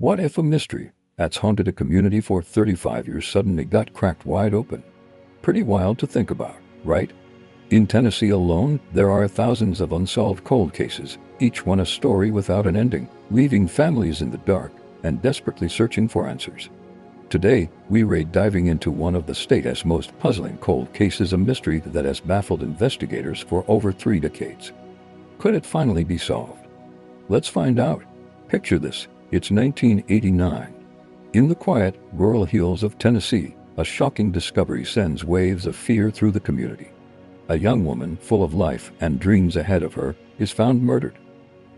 What if a mystery that's haunted a community for 35 years suddenly got cracked wide open? Pretty wild to think about, right? In Tennessee alone, there are thousands of unsolved cold cases, each one a story without an ending, leaving families in the dark and desperately searching for answers. Today, we're diving into one of the state's most puzzling cold cases, a mystery that has baffled investigators for over 3 decades. Could it finally be solved? Let's find out. Picture this. It's 1989. In the quiet, rural hills of Tennessee, a shocking discovery sends waves of fear through the community. A young woman, full of life and dreams ahead of her, is found murdered.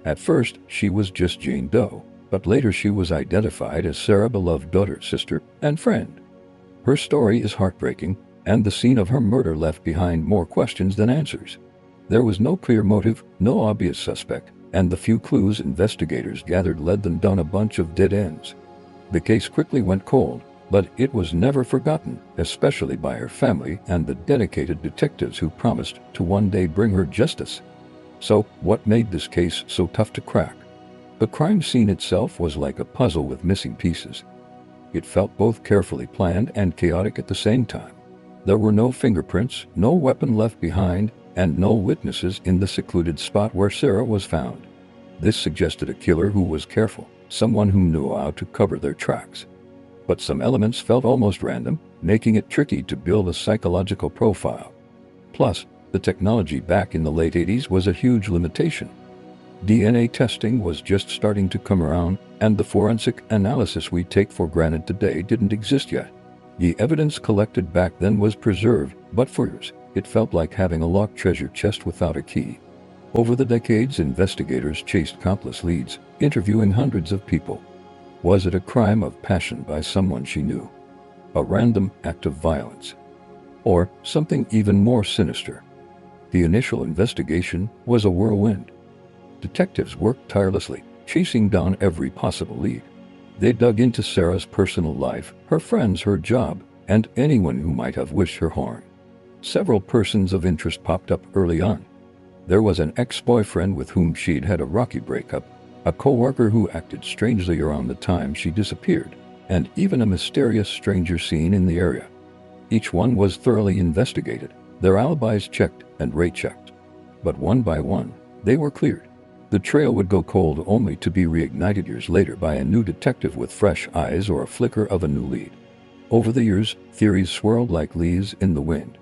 At first, she was just Jane Doe, but later she was identified as Sarah, beloved daughter, sister, and friend. Her story is heartbreaking, and the scene of her murder left behind more questions than answers. There was no clear motive, no obvious suspect, and the few clues investigators gathered led them down a bunch of dead ends. The case quickly went cold, but it was never forgotten, especially by her family and the dedicated detectives who promised to one day bring her justice. So, what made this case so tough to crack? The crime scene itself was like a puzzle with missing pieces. It felt both carefully planned and chaotic at the same time. There were no fingerprints, no weapon left behind, and no witnesses in the secluded spot where Sarah was found. This suggested a killer who was careful, someone who knew how to cover their tracks. But some elements felt almost random, making it tricky to build a psychological profile. Plus, the technology back in the late 80s was a huge limitation. DNA testing was just starting to come around, and the forensic analysis we take for granted today didn't exist yet. The evidence collected back then was preserved, but for years, it felt like having a locked treasure chest without a key. Over the decades, investigators chased countless leads, interviewing hundreds of people. Was it a crime of passion by someone she knew? A random act of violence? Or something even more sinister? The initial investigation was a whirlwind. Detectives worked tirelessly, chasing down every possible lead. They dug into Sarah's personal life, her friends, her job, and anyone who might have wished her harm. Several persons of interest popped up early on. There was an ex-boyfriend with whom she'd had a rocky breakup, a co-worker who acted strangely around the time she disappeared, and even a mysterious stranger seen in the area. Each one was thoroughly investigated, their alibis checked and rechecked. But one by one, they were cleared. The trail would go cold only to be reignited years later by a new detective with fresh eyes or a flicker of a new lead. Over the years, theories swirled like leaves in the wind.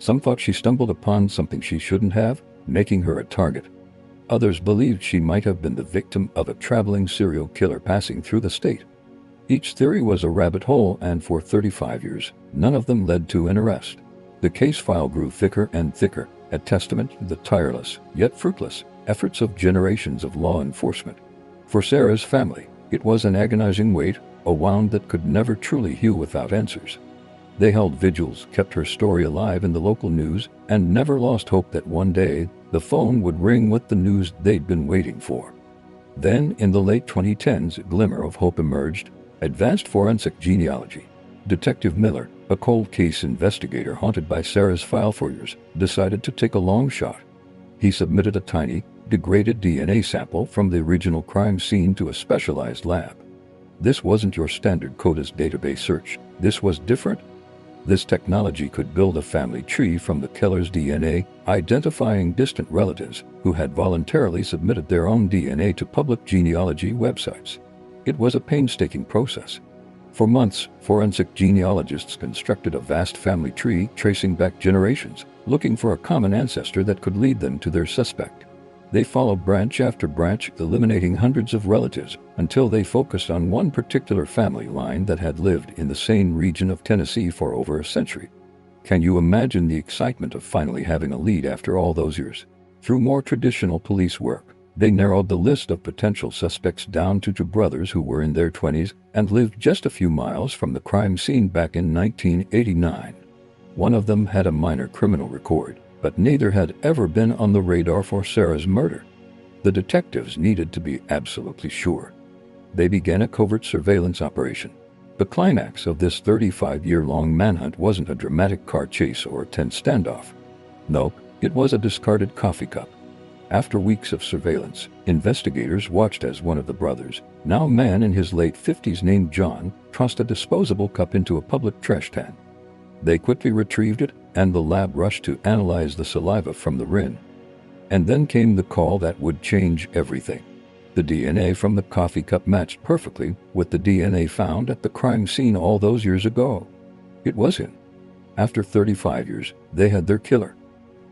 Some thought she stumbled upon something she shouldn't have, making her a target. Others believed she might have been the victim of a traveling serial killer passing through the state. Each theory was a rabbit hole, and for 35 years, none of them led to an arrest. The case file grew thicker and thicker, a testament to the tireless, yet fruitless, efforts of generations of law enforcement. For Sarah's family, it was an agonizing weight, a wound that could never truly heal without answers. They held vigils, kept her story alive in the local news, and never lost hope that one day, the phone would ring with the news they'd been waiting for. Then, in the late 2010s, a glimmer of hope emerged: advanced forensic genealogy. Detective Miller, a cold case investigator haunted by Sarah's file for years, decided to take a long shot. He submitted a tiny, degraded DNA sample from the original crime scene to a specialized lab. This wasn't your standard CODIS database search. This was different. This technology could build a family tree from the killer's DNA, identifying distant relatives who had voluntarily submitted their own DNA to public genealogy websites. It was a painstaking process. For months, forensic genealogists constructed a vast family tree tracing back generations, looking for a common ancestor that could lead them to their suspect. They followed branch after branch, eliminating hundreds of relatives, until they focused on one particular family line that had lived in the same region of Tennessee for over a century. Can you imagine the excitement of finally having a lead after all those years? Through more traditional police work, they narrowed the list of potential suspects down to two brothers who were in their 20s and lived just a few miles from the crime scene back in 1989. One of them had a minor criminal record, but neither had ever been on the radar for Sarah's murder. The detectives needed to be absolutely sure. They began a covert surveillance operation. The climax of this 35-year-long manhunt wasn't a dramatic car chase or a tense standoff. Nope, it was a discarded coffee cup. After weeks of surveillance, investigators watched as one of the brothers, now a man in his late 50s named John, tossed a disposable cup into a public trash can. They quickly retrieved it, and the lab rushed to analyze the saliva from the rin. And then came the call that would change everything. The DNA from the coffee cup matched perfectly with the DNA found at the crime scene all those years ago. It was him. After 35 years, they had their killer.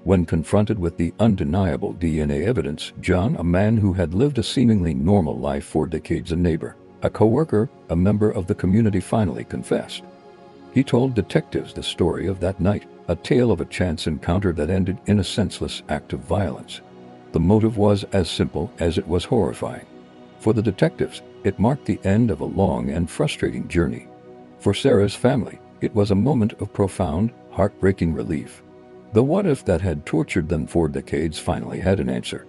When confronted with the undeniable DNA evidence, John, a man who had lived a seemingly normal life for decades, a neighbor, a co-worker, a member of the community, finally confessed. He told detectives the story of that night, a tale of a chance encounter that ended in a senseless act of violence. The motive was as simple as it was horrifying. For the detectives, it marked the end of a long and frustrating journey. For Sarah's family, it was a moment of profound, heartbreaking relief. The what-if that had tortured them for decades finally had an answer.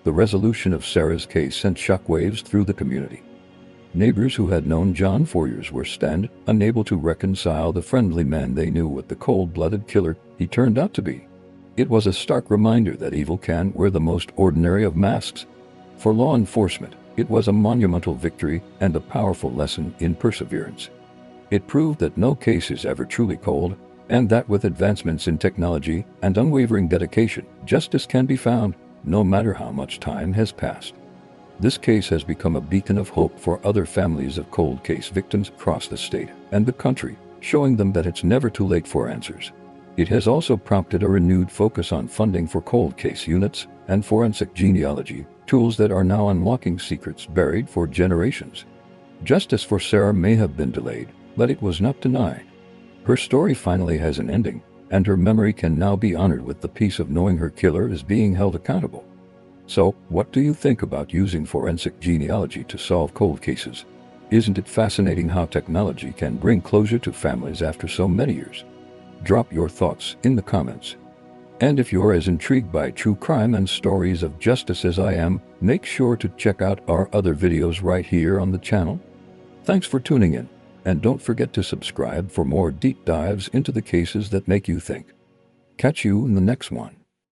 The resolution of Sarah's case sent shockwaves through the community. Neighbors who had known John for years were unable to reconcile the friendly man they knew with the cold-blooded killer he turned out to be. It was a stark reminder that evil can wear the most ordinary of masks. For law enforcement, it was a monumental victory and a powerful lesson in perseverance. It proved that no case is ever truly cold, and that with advancements in technology and unwavering dedication, justice can be found, no matter how much time has passed. This case has become a beacon of hope for other families of cold case victims across the state and the country, showing them that it's never too late for answers. It has also prompted a renewed focus on funding for cold case units and forensic genealogy, tools that are now unlocking secrets buried for generations. Justice for Sarah may have been delayed, but it was not denied. Her story finally has an ending, and her memory can now be honored with the peace of knowing her killer is being held accountable. So, what do you think about using forensic genealogy to solve cold cases? Isn't it fascinating how technology can bring closure to families after so many years? Drop your thoughts in the comments. And if you're as intrigued by true crime and stories of justice as I am, make sure to check out our other videos right here on the channel. Thanks for tuning in, and don't forget to subscribe for more deep dives into the cases that make you think. Catch you in the next one.